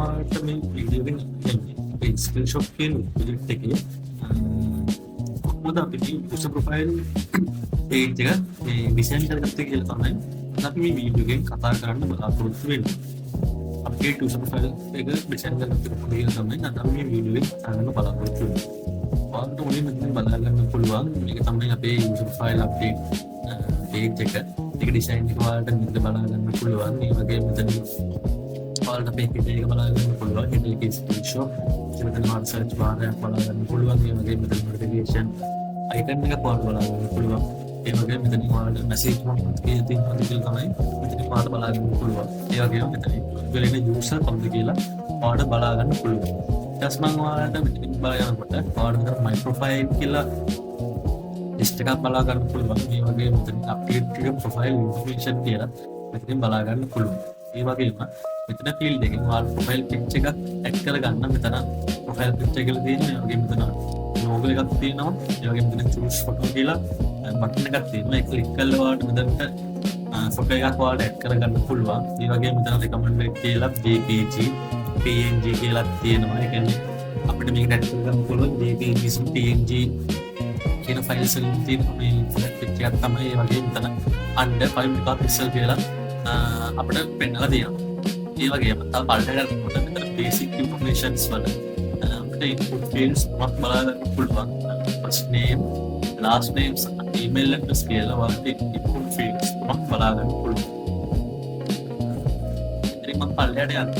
ඔයාලට මේ වීඩියෝ එකෙන් ස්ක්‍රීන්ෂොට් කියන ප්‍රොජෙක්ට් එකේ කොහොමද අපි මේ යූසර් ප්‍රොෆයිල් පේජ් එක මේ ඩිසයින් කරගත්තේ කියලා තමයි අපි මේ වීඩියෝ එකෙන් කතා කරන්න බලාපොරොත්තු වෙන්නේ. අපේ යූසර් ප්‍රොෆයිල් එක ඩිසයින් කරගත්තේ කොහොමද කියලා තමයි අද මේ වීඩියෝ එකෙන් ගන්න බලාපොරොත්තු වෙන්නේ. ඔයාලට මුලින්ම බලා ගන්න පුළුවන් මේක තමයි අපේ යූසර් ප්‍රොෆයිල් අප්ඩේට් පේජ් එක. ඒක ඩිසයින් එක ඔයාලට මෙතන බලා ගන්න පුළුවන්. මේ වගේ මෙතන ඔයාලට අපේ හෙඩර් එක බලා ගන්න පුළුවන්. හෙඩර් එකේ ස්ක්‍රීන්ෂොට් මෙතන ඔයාලට සර්ච් බාර් එකක් බලා ගන්න පුළුවන්. මේ වගේ මෙතන නොටිෆිකේෂන් අයිකන් එකක් ඔයාලට බලා ගන්න පුළුවන්. ඒ වගේ මෙතන ඔයාලට මැසේජ් මොකක්ද කියලා තියෙනවා කියලා තමයි මෙතන ඔයාලට බලා ගන්න පුළුවන්. ඒ වගේම මෙතන වෙලෙන යූසර් කොහොමද කියලා ඔයාලට බලා ගන්න පුළුවන්. ඊට පස්සේ මම ඔයාලට මෙතන බලා යනකොට ඔයාලට මයි ප්‍රොෆයිල් කියලා ලිස්ට් එකක් බලා ගන්න පුළුවන්. මේ වගේ මෙතන අප්ඩේට් කරන ප්‍රොෆයිල් ඉන්ෆර්මේෂන් කියලා මෙතනින් බලා ගන්න පුළුවන්. ඒ වගේම මෙතන ෆීල්ඩ් එකෙන් ඔයාලා ප්‍රොෆයිල් පික්චර් එකක් ඇඩ් කරගන්න මෙතන ප්‍රොෆයිල් පික්චර් එකල තියෙනවා. ඒ වගේම මෙතන ලෝගෝ එකක් තියෙනවා. ඒ වගේම මෙතන choose photo කියලා බටන් එකක් තියෙනවා. ඒක ක්ලික් කරලා ඔයාලට මෙතනට ෆොටෝ එකක් ඔයාලට ඇඩ් කරගන්න පුළුවන්. ඒ වගේම මෙතන recommended කියලා JPG PNG කියලා තියෙනවා. ඒ කියන්නේ අපිට මේක ඇඩ් කරගන්න පුළුවන් JPG PNG කියන ෆයිල්ස් වලින් තියෙන මේ පික්චර් එකක් තමයි. ඒ වගේම මෙතන under 5 megapixel කියලා අපිට පෙන්නලා තියෙනවා. ඒ වගේම තව පල්ට කරනකොට මෙතන basic informations වල අපිට input fields මොකක් බලා ගන්න පුළුවන්. first name, last name, email address කියලා වගේ input fields මොකක් බලා ගන්න පුළුවන්. ඉතින් මම පල්ලයට යන්න.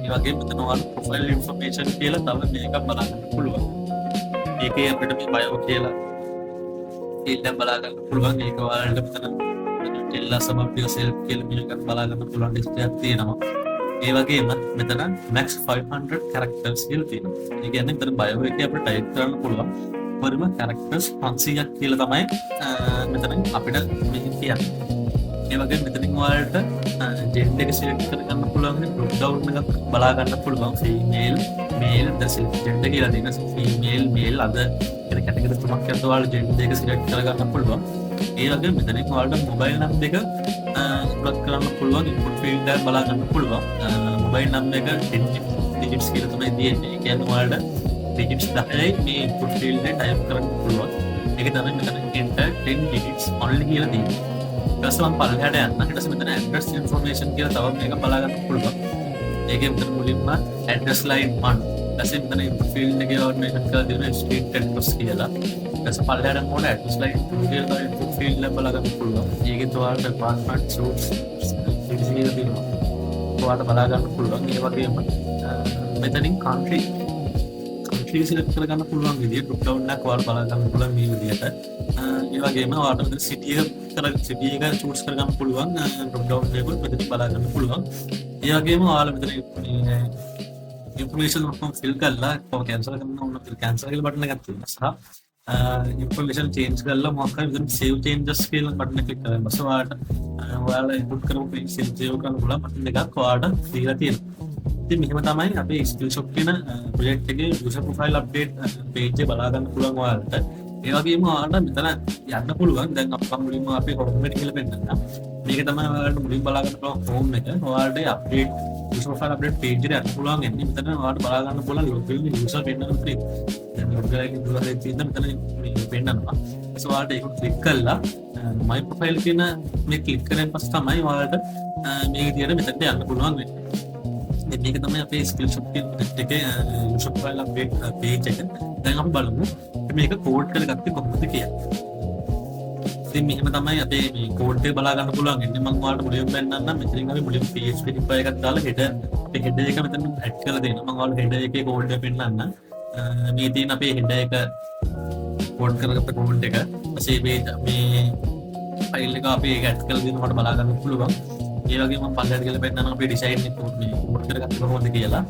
ඒ වගේම මෙතන ඔයාලා profile information කියලා තව මේකක් බලා ගන්න පුළුවන්. ඒකේ අපිට මේ bio කියලා field එක බලා ගන්න පුළුවන්. ඒක ඔයාලට මෙතන tell us about yourself කියලා මේකක් බලා ගන්න පුළුවන් ලිස්ට් එකක් තියෙනවා. ඒ වගේම මෙතන max 500 characters කියලා තියෙනවා. ඒ කියන්නේ මෙතන bio එකේ අපිට type කරන්න පුළුවන් උපරිම characters 500ක් කියලා තමයි මෙතන අපිට මේ කියන්නේ. ඒ වගේම මෙතනින් ඔයාලට gender එක select කරගන්න පුළුවන්. drop down එකක් බලා ගන්න පුළුවන්. female, male, gender කියලා තියෙනවා. female, male අද කියන කැටගරි තුනක් අතර ඔයාලා gender එක select කරගන්න පුළුවන්. ඒ වගේම මෙතනින් ඔයාලට mobile number එක plug කරන්න පුළුවන්. input field එක බලා ගන්න පුළුවන්. mobile number එක 10 digits කියලා තමයි තියෙන්නේ. ඒ කියන්නේ ඔයාලට digits 10යි මේ input field එක type කරන්න පුළුවන්. ඒක තමයි මෙතන enter 10 digits only කියලා තියෙන්නේ. ඊට පස්සේ මම පල්ලෙහාට යන්න. ඊට පස්සේ මෙතන address information කියලා තව මේක බලා ගන්න පුළුවන්. ඒකේ මෙතන මුලින්ම address line 1. ඊට පස්සේ මෙතන input field එකේ information කරලා දෙනවා street address කියලා. ඊට පස්සේ පල්ලෙහාට යනකොට address line 2 කියලා තව input field එක බලා ගන්න පුළුවන්. ඒකේ ඔයාලට apartment suits කියලා තියෙනවා. ඔයාලට බලා ගන්න පුළුවන්. ඒ වගේම මෙතනින් country select කරගන්න පුළුවන් විදිය drop down එකක් ඔයාලට බලා ගන්න පුළුවන් මේ විදියට. ඒ වගේම ඔයාලට මෙතන city එක choose කරගන්න පුළුවන්. drop down එකක් මෙතන බලා ගන්න පුළුවන්. ඒ වගේම ඔයාලා මෙතන information ඔක්කොම fill කරලා කොහොම cancel කරන්න ඕන කියලා cancel කියලා බටන් එකක් තියෙනවා. සහ information change කරලා මොකක් හරි මෙතන save changes කියලා බටන් එක ක්ලික් කරලා බස් ඔයාලා input කරපු save කරන්න පුළුවන් බටන් එකක් ඔයාලට දීලා තියෙනවා. ඉතින් මෙහෙම තමයි අපේ ස්කිල්ෂොප් කියන ප්‍රොජෙක්ට් එකේ යූසර් ප්‍රොෆයිල් අප්ඩේට් පේජ් එක බලා ගන්න පුළුවන් ඔයාලට. ඒ වගේම ඔයාලට මෙතන යන්න පුළුවන්. දැන් අප්පා මුලින්ම අපේ හෝම් එක කියලා පෙන්නන්න. මේක තමයි ඔයාලට මුලින් බලා ගන්න පුළුවන් හෝම් එක. ඔයාලට update user profile update page එකට යන්න පුළුවන්. එන්නේ මෙතන ඔයාලට බලා ගන්න පුළුවන් ලොගින් යූසර් පෙන්නන්න මෙතන. දැන් ලොගින් එකේ දුරේ තියෙන මෙතන මේ පෙන්නනවා. ඒ ඔයාලට ඒක ක්ලික් කරලා මයි ප්‍රොෆයිල් කියන මේ ක්ලික් කරන් පස්සේ තමයි ඔයාලට මේ විදියට මෙතනට යන්න පුළුවන් වෙන්නේ. මේක තමයි අපේ ස්කිල්ෂොප් එකේ යූසර් ප්‍රොෆයිල් අප්ඩේට් පේජ් එක. දැන් අපි බලමු මේක කෝඩ් කරගත්තේ කොහොමද කියලා. ඉතින් මෙහෙම තමයි අපේ මේ කෝඩ් එක බලා ගන්න පුළුවන්. ඉන්නේ මම ඔයාලට මුලින්ම පෙන්නන්නම්. මෙතනින් අපි මුලින්ම PHP ටිප් එකක් දාලා header අපේ header එක මෙතන ඇඩ් කරලා දෙනවා. මම ඔයාලට header එකේ කෝඩ් එක පෙන්නන්නම්. මේ තියෙන අපේ header එක කෝඩ් කරගත්ත කෝඩ් එක. ඊපස්සේ මේ ෆයිල් එක අපි ඒක ඇඩ් කරලා දෙනකොට බලා ගන්න පුළුවන්. ඒ වගේම මම පල්ලෙහාට ගිහලා පෙන්නනවා අපේ ඩිසයින් එක මේ කෝඩ් කරගත්තේ කොහොමද කියලා.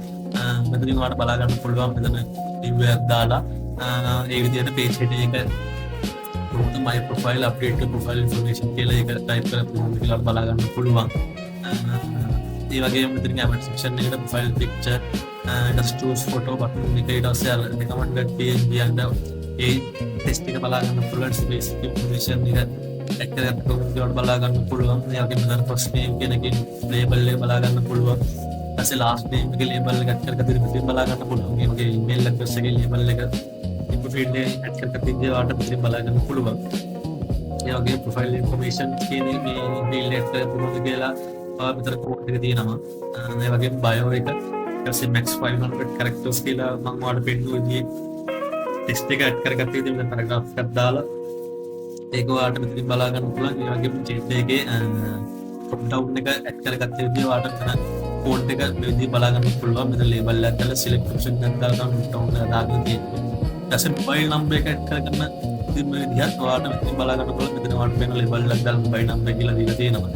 මෙතනින් ඔයාලට බලා ගන්න පුළුවන්. මෙතන div එකක් දාලා ඒ විදිහට page header එක කොහොමද my profile update to profile information කියලා එක type කරලා කොහොමද කියලා බලා ගන්න පුළුවන්. ඒ වගේම මෙතනින් comment section එකට profile picture just choose photo button එක ඊට පස්සේ අර recommended png and A test එක බලා ගන්න පුළුවන්. basic information එක ඇඩ් කරගත්ත කොහොමද කියලා බලා ගන්න පුළුවන්. ඒ වගේම මෙතන first name කියන එකේ label එක බලා ගන්න පුළුවන්. ඊපස්සේ ලාස්ට් නේම් එකේ ලේබල් එක ඇඩ් කරගත්තට මෙතනින් බලා ගන්න පුළුවන්. මේ වගේ ඊමේල් ඇඩ්‍රස් එකේ ලේබල් එක ඉන්ෆෝ ෆීල්ඩ් එකේ ඇඩ් කරගත්තට ඔයාලට මෙතනින් බලා ගන්න පුළුවන්. ඒ වගේ ප්‍රොෆයිල් ඉන්ෆර්මේෂන් කියන මේ ෆීල්ඩ් එකට පුළුවන් කියලා ඔයාලා මෙතන කෝඩ් එක තියෙනවා. ඒ වගේ බයෝ එක ඊපස්සේ max 500 characters කියලා මම ඔයාලට පෙන්නන විදිහේ ටෙක්ස්ට් එක ඇඩ් කරගත්ත විදිහේ මෙතන පැරග්‍රාෆ් එකක් දාලා ඒක ඔයාලට මෙතනින් බලා ගන්න පුළුවන්. ඒ වගේම chat එකේ drop down එක ඇඩ් කරගත්ත විදිහේ ඔයාලට මෙතන කෝඩ් එක මේ විදිහේ බලා ගන්න පුළුවන්. මෙතන ලේබල් එකක් දාලා select option එකක් දාලා drop down එක දාගෙන තියෙනවා. ඊට මොබයිල් නම්බර් එක ඇඩ් කරගන්න ඉතින් මේ විදිහට ඔයාලට මෙතන බලා ගන්න පුළුවන්. මෙතන ඔයාලට වෙන ලේබල් එකක් දාලා මොබයිල් නම්බර් කියලා දීලා තියෙනවා.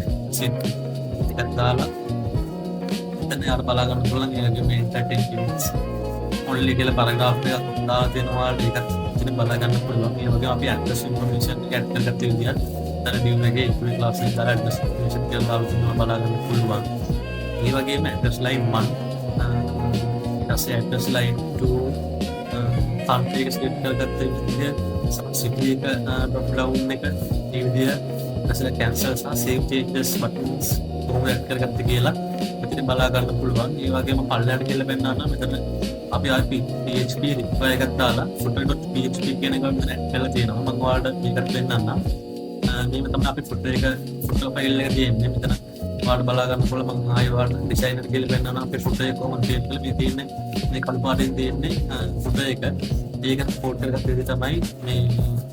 ඊට එකක් දාලා මෙතන යාර බලා ගන්න පුළුවන්. ඒ වගේම entertainment only කියලා පැරග්‍රාෆ් එකක් දාලා තියෙනවා. ඒකත් ඉතින් බලා ගන්න පුළුවන්. ඒ වගේම අපි address information එක ඇඩ් කරගත්ත විදිහට අර new එකේ equal class එකේ දාලා address information කියලා දාලා තියෙනවා බලා ගන්න පුළුවන්. ඒ වගේම address line 1 ඊට පස්සේ address line 2 country එක select කරගත්ත විදිහට city එක drop down එක මේ විදිහට ඊට cancel සහ save changes buttons කොහොමද ඇඩ් කරගත්තේ කියලා මෙතන බලා ගන්න පුළුවන්. ඒ වගේම පල්ලයට කියලා බෙන්නන්න මෙතන අපි ආපි PHP require එකක් දාලා footer.php කියන එක මෙතන ඇඩ් කරලා තියෙනවා. මම ඔයාලට මේකට දෙන්නම්. මේක තමයි අපි footer file එක තියෙන්නේ මෙතන. ඔයාලට බලා ගන්න පුළුවන්. මම ආයෙ ඔයාලට designer කියලා බෙන්නන්න අපේ footer එක කොහොමද තියෙන්නේ මේ තියෙන්නේ. මේ කළු පාටින් තියෙන්නේ footer එක. ඒක සපෝට් කරගත්ත විදිහ තමයි මේ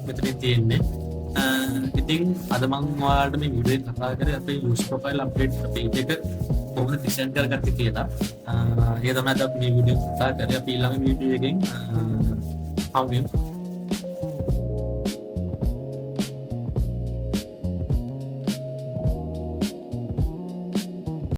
මෙතන තියෙන්නේ. ඉතින් අද මම ඔයාලට මේ වීඩියෝ එක කතා කරේ අපේ user profile update page එක කොහොමද ඩිසයින් කරගත්තේ කියලා. ඒ තමයි අද මේ වීඩියෝ කතා කරේ. අපි ඊළඟ වීඩියෝ එකෙන් හම්බෙමු.